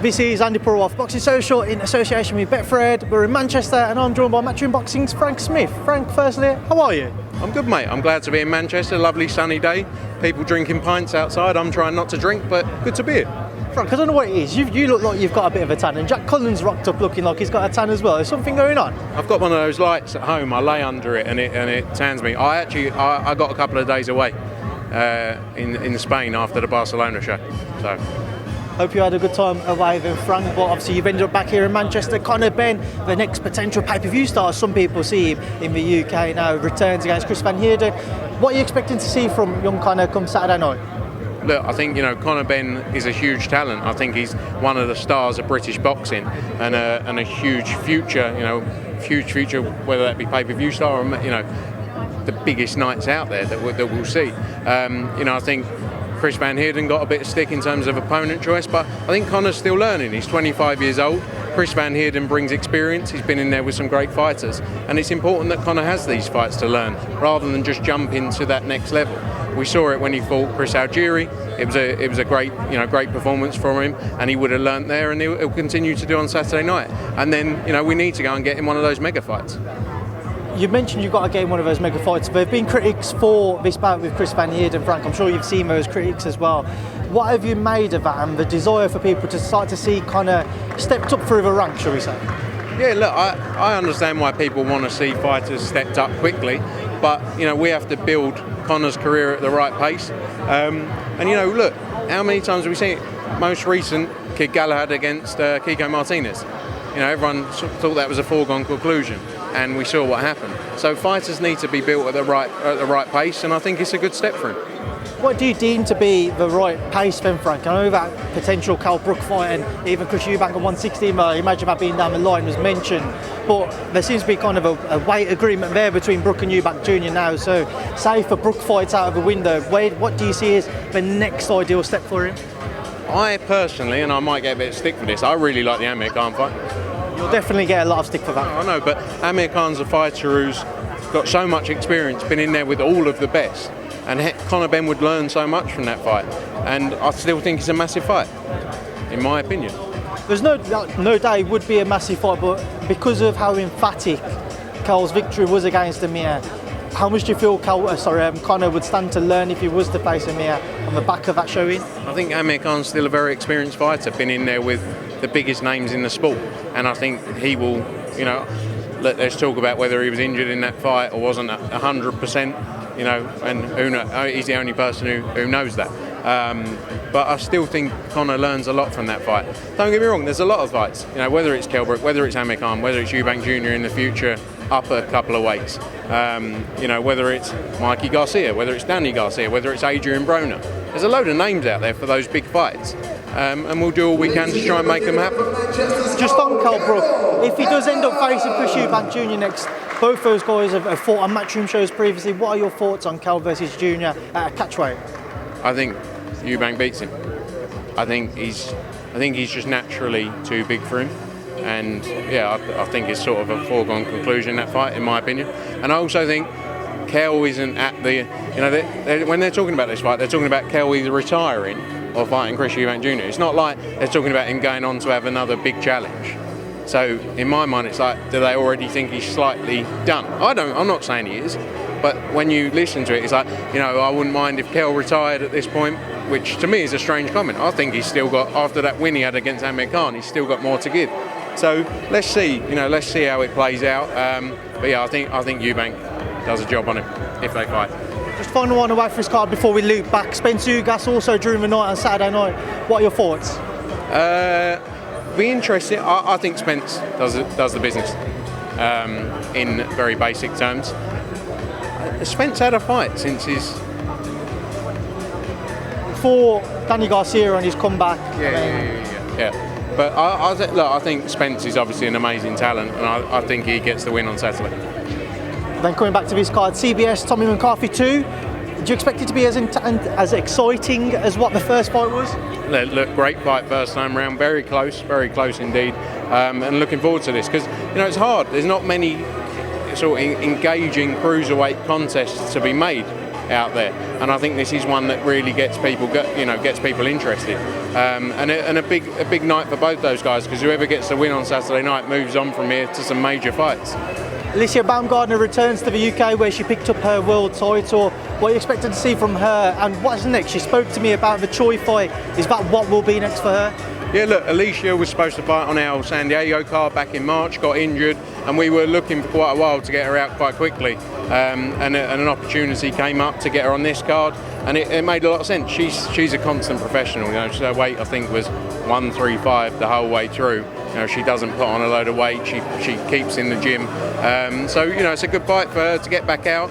This is Andy Purewal of Boxing Social in association with Betfred. We're in Manchester and I'm joined by Matchroom Boxing's Frank Smith. Frank, firstly, how are you? I'm good, mate. I'm glad to be in Manchester. Lovely sunny day. People drinking pints outside. I'm trying not to drink, but good to be here. Frank, I don't know what it is. You look like you've got a bit of a tan, and Jack Cullen's rocked up looking like he's got a tan as well. There's something going on. I've got one of those lights at home. I lay under it and it tans me. I got a couple of days away in Spain after the Barcelona show. So. Hope you had a good time away then, Frank, but obviously you've ended up back here in Manchester. Benn, the next potential pay-per-view star, some people see him in the UK now, returns against Chris Van Heerden. What are you expecting to see from young Conor come Saturday night? Look, I think, Conor Benn is a huge talent. I think he's one of the stars of British boxing and a huge future, whether that be pay-per-view star or, the biggest nights out there that we'll see. I think Chris Van Heerden got a bit of stick in terms of opponent choice, but I think Conor's still learning. He's 25 years old. Chris Van Heerden brings experience. He's been in there with some great fighters, and it's important that Conor has these fights to learn rather than just jump into that next level. We saw it when he fought Usyk-AJ. It was a great performance from him, and he would have learnt there, and he'll continue to do on Saturday night. And then we need to go and get him one of those mega fights. You mentioned you've got to get in one of those mega fights. There have been critics for this bout with Chris Van Heerden, Frank. I'm sure you've seen those critics as well. What have you made of that and the desire for people to start to see Conor stepped up through the ranks, shall we say? Yeah, look, I understand why people want to see fighters stepped up quickly, but we have to build Conor's career at the right pace. Look, how many times have we seen it? Most recent, Kid Galahad against Kiko Martinez. Everyone thought that was a foregone conclusion, and we saw what happened. So fighters need to be built at the right pace, and I think it's a good step for him. What do you deem to be the right pace then, Frank? I know that potential Cal Brook fight and even Chris Eubank at 160, I imagine that being down the line was mentioned, but there seems to be kind of a weight agreement there between Brook and Eubank Jr. now. So say for Brook fights out of the window, what do you see as the next ideal step for him? I personally, and I might get a bit of stick for this, I really like the Amir Khan fight. You'll definitely get a lot of stick for that. I know, but Amir Khan's a fighter who's got so much experience, been in there with all of the best, and Conor Benn would learn so much from that fight, and I still think it's a massive fight, in my opinion. There's no doubt it would be a massive fight, but because of how emphatic Cal's victory was against Amir, how much do you feel Conor would stand to learn if he was to face Amir on the back of that showing? I think Amir Khan's still a very experienced fighter, been in there with the biggest names in the sport, and I think he will, let's talk about whether he was injured in that fight or wasn't 100%, and who knows, he's the only person who knows that. But I still think Conor learns a lot from that fight. Don't get me wrong, there's a lot of fights, whether it's Kell Brook, whether it's Amir Khan, whether it's Eubank Jr. in the future, up a couple of weights, whether it's Mikey Garcia, whether it's Danny Garcia, whether it's Adrian Broner. There's a load of names out there for those big fights, and we'll do all we can to try and make them happen. Just on Kell Brook, if he does end up facing Chris Eubank Jr. next, both those guys have fought on Matchroom shows previously. What are your thoughts on Kell versus Jr. at a catchweight? I think Eubank beats him. I think he's just naturally too big for him. And I think it's sort of a foregone conclusion, that fight, in my opinion. And I also think Kell isn't at the, when they're talking about this fight, they're talking about Kell either retiring or fighting Chris Eubank Jr. It's not like they're talking about him going on to have another big challenge. So in my mind, it's like, do they already think he's slightly done? I'm not saying he is, but when you listen to it, it's like, I wouldn't mind if Kell retired at this point, which to me is a strange comment. I think he's still got, after that win he had against Amir Khan, he's still got more to give. So let's see how it plays out. I think Eubank does a job on him if they fight. Just final one away for his card before we loop back. Spence Ugas also during the night on Saturday night. What are your thoughts? Be interesting. I think Spence does the business in very basic terms. Spence had a fight since his before Danny Garcia and his comeback. Yeah. But I think Spence is obviously an amazing talent, and I think he gets the win on Saturday. Then coming back to this card, CBS Tommy McCarthy 2. Do you expect it to be as exciting as what the first fight was? Look, great fight first time round, very close indeed, and looking forward to this because it's hard. There's not many sort of engaging cruiserweight contests to be made out there. And I think this is one that really gets people interested. And a big night for both those guys, because whoever gets the win on Saturday night moves on from here to some major fights. Alicia Baumgardner returns to the UK, where she picked up her world title. What are you expected to see from her, and what's next? She spoke to me about the Choi fight. Is that what will be next for her? Yeah, look, Alicia was supposed to fight on our San Diego card back in March, got injured, and we were looking for quite a while to get her out quite quickly. And an opportunity came up to get her on this card, and it made a lot of sense. She's a constant professional. Her weight, I think, was 135 the whole way through. She doesn't put on a load of weight. She keeps in the gym. So it's a good fight for her to get back out.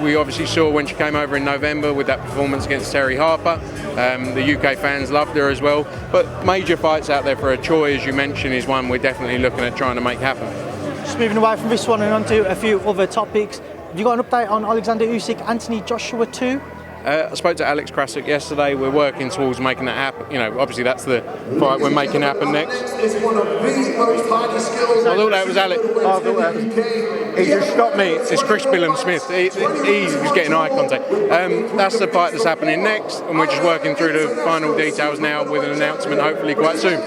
We obviously saw when she came over in November with that performance against Terry Harper. The UK fans loved her as well. But major fights out there for her. Choi, as you mentioned, is one we're definitely looking at trying to make happen. Just moving away from this one and on to a few other topics. Have you got an update on Alexander Usyk, Anthony Joshua 2? I spoke to Alex Krasuk yesterday. We're working towards making that happen. Obviously that's the fight we're making happen next. I thought that was Alex. He just stopped me. It's Chris Billam-Smith. He was getting eye contact. That's the fight that's happening next, and we're just working through the final details now with an announcement hopefully quite soon.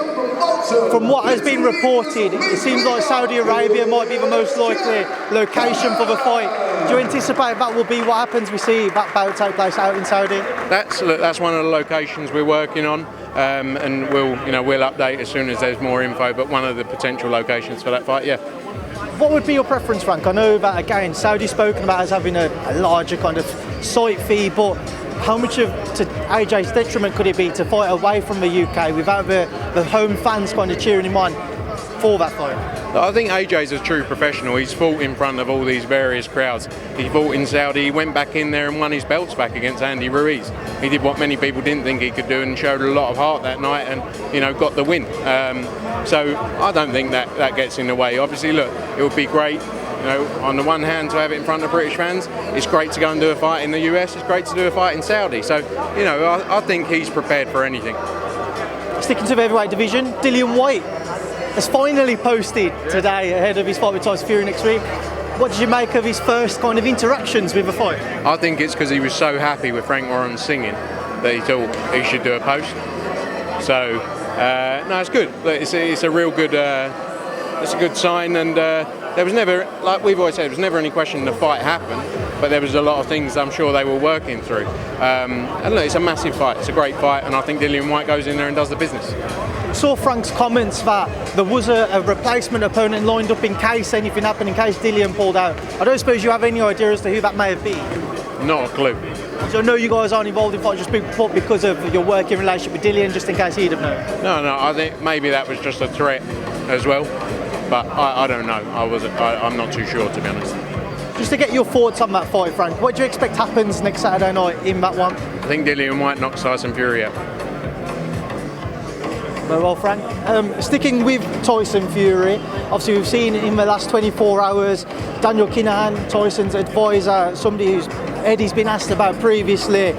From what has been reported, it seems like Saudi Arabia might be the most likely location for the fight. Do you anticipate that will be what happens? We see that bout take place out in Saudi. That's one of the locations we're working on, and we'll update as soon as there's more info. But one of the potential locations for that fight, yeah. What would be your preference, Frank? I know that again, Saudi's spoken about as having a larger kind of site fee, but how much to AJ's detriment could it be to fight away from the UK without the home fans kind of cheering him on for that fight? I think AJ's a true professional. He's fought in front of all these various crowds. He fought in Saudi, he went back in there and won his belts back against Andy Ruiz. He did what many people didn't think he could do and showed a lot of heart that night and got the win. So I don't think that gets in the way. Obviously, look, it would be great. On the one hand, to have it in front of British fans, it's great to go and do a fight in the US, it's great to do a fight in Saudi. So, I think he's prepared for anything. Sticking to the heavyweight division, Dillian Whyte has finally posted today ahead of his fight with Tyson Fury next week. What did you make of his first kind of interactions with the fight? I think it's because he was so happy with Frank Warren singing that he thought he should do a post. So, no, it's good. It's a real good, it's a good sign, and there was never, like we've always said, there was never any question the fight happened, but there was a lot of things I'm sure they were working through. And look, it's a massive fight, it's a great fight, and I think Dillian Whyte goes in there and does the business. I saw Frank's comments that there was a replacement opponent lined up in case anything happened, in case Dillian pulled out. I don't suppose you have any idea as to who that may have been? Not a clue. So I know you guys aren't involved in fights just because of your working relationship with Dillian, just in case he'd have known? No, I think maybe that was just a threat as well. But I don't know. I'm not too sure, to be honest. Just to get your thoughts on that fight, Frank, what do you expect happens next Saturday night in that one? I think Dillian Whyte knocks Tyson Fury out. Very well, Frank. Sticking with Tyson Fury, obviously we've seen in the last 24 hours Daniel Kinahan, Tyson's advisor, somebody who's Eddie's been asked about previously,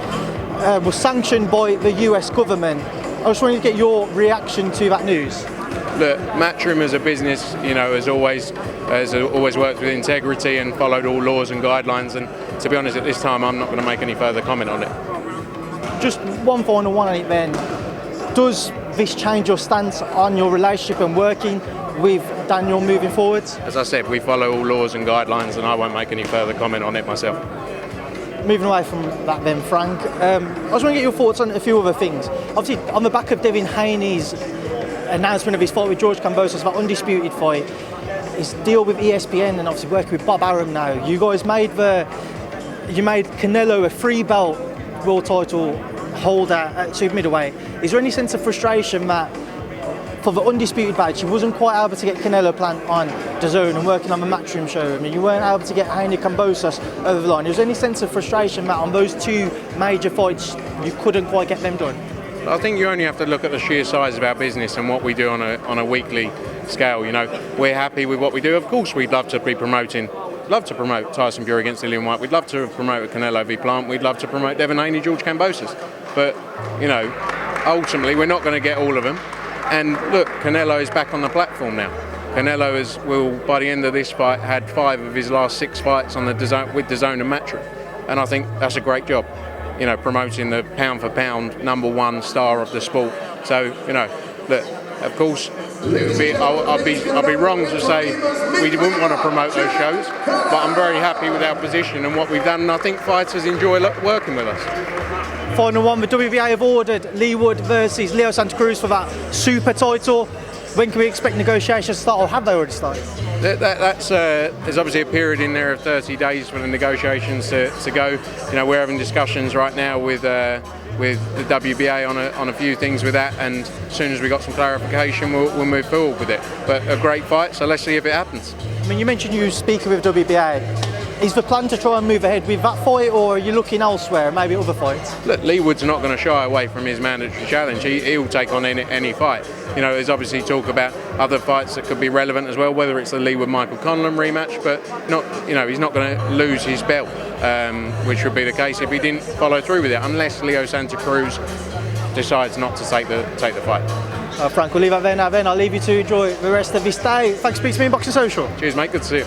was sanctioned by the US government. I just wanted to get your reaction to that news. Look, Matchroom as a business, has always worked with integrity and followed all laws and guidelines. And to be honest, at this time, I'm not going to make any further comment on it. Just one final one on it then. Does this change your stance on your relationship and working with Daniel moving forwards? As I said, we follow all laws and guidelines, and I won't make any further comment on it myself. Moving away from that then, Frank, I just want to get your thoughts on a few other things. Obviously, on the back of Devin Haney's announcement of his fight with George Kambosos, that undisputed fight, his deal with ESPN and obviously working with Bob Arum now, you guys made Canelo a free belt world title holder at super middleweight. Is there any sense of frustration that for the undisputed badge you wasn't quite able to get Canelo Plant on DAZN and working on the Matchroom show? I mean, you weren't able to get Haney Kambosos over the line. Is there any sense of frustration that on those two major fights you couldn't quite get them done? I think you only have to look at the sheer size of our business and what we do on a weekly scale. We're happy with what we do. Of course, we'd love to promote Tyson Fury against Dillian Whyte. We'd love to promote Canelo v Plant. We'd love to promote Devin Haney, George Kambosos. But, ultimately, we're not going to get all of them. And look, Canelo is back on the platform now. Canelo will, by the end of this fight, had 5 of his last 6 fights on with DAZN and Matchroom. and I think that's a great job. You know, promoting the pound for pound #1 star of the sport. So, you know, look, of course, I'd be wrong to say we wouldn't want to promote those shows, but I'm very happy with our position and what we've done, and I think fighters enjoy working with us. Final one, the WBA have ordered Lee Wood versus Leo Santa Cruz for that super title. When can we expect negotiations to start, or have they already started? There's obviously a period in there of 30 days for the negotiations to go. You know, we're having discussions right now with the WBA on a few things with that, and as soon as we got some clarification, we'll move forward with it. But a great fight, so let's see if it happens. I mean, you mentioned you speaking with WBA. Is the plan to try and move ahead with that fight, or are you looking elsewhere, maybe other fights? Look, Lee Wood's not going to shy away from his mandatory challenge. He'll take on any fight. You know, there's obviously talk about other fights that could be relevant as well, whether it's the Lee Wood-Michael Conlon rematch, but not, you know, he's not going to lose his belt, which would be the case if he didn't follow through with it, unless Leo Santa Cruz decides not to take the fight. Frank, we'll leave that there now. Then I'll leave you to enjoy the rest of this day. Thanks for speaking to me in Boxing Social. Cheers, mate. Good to see you.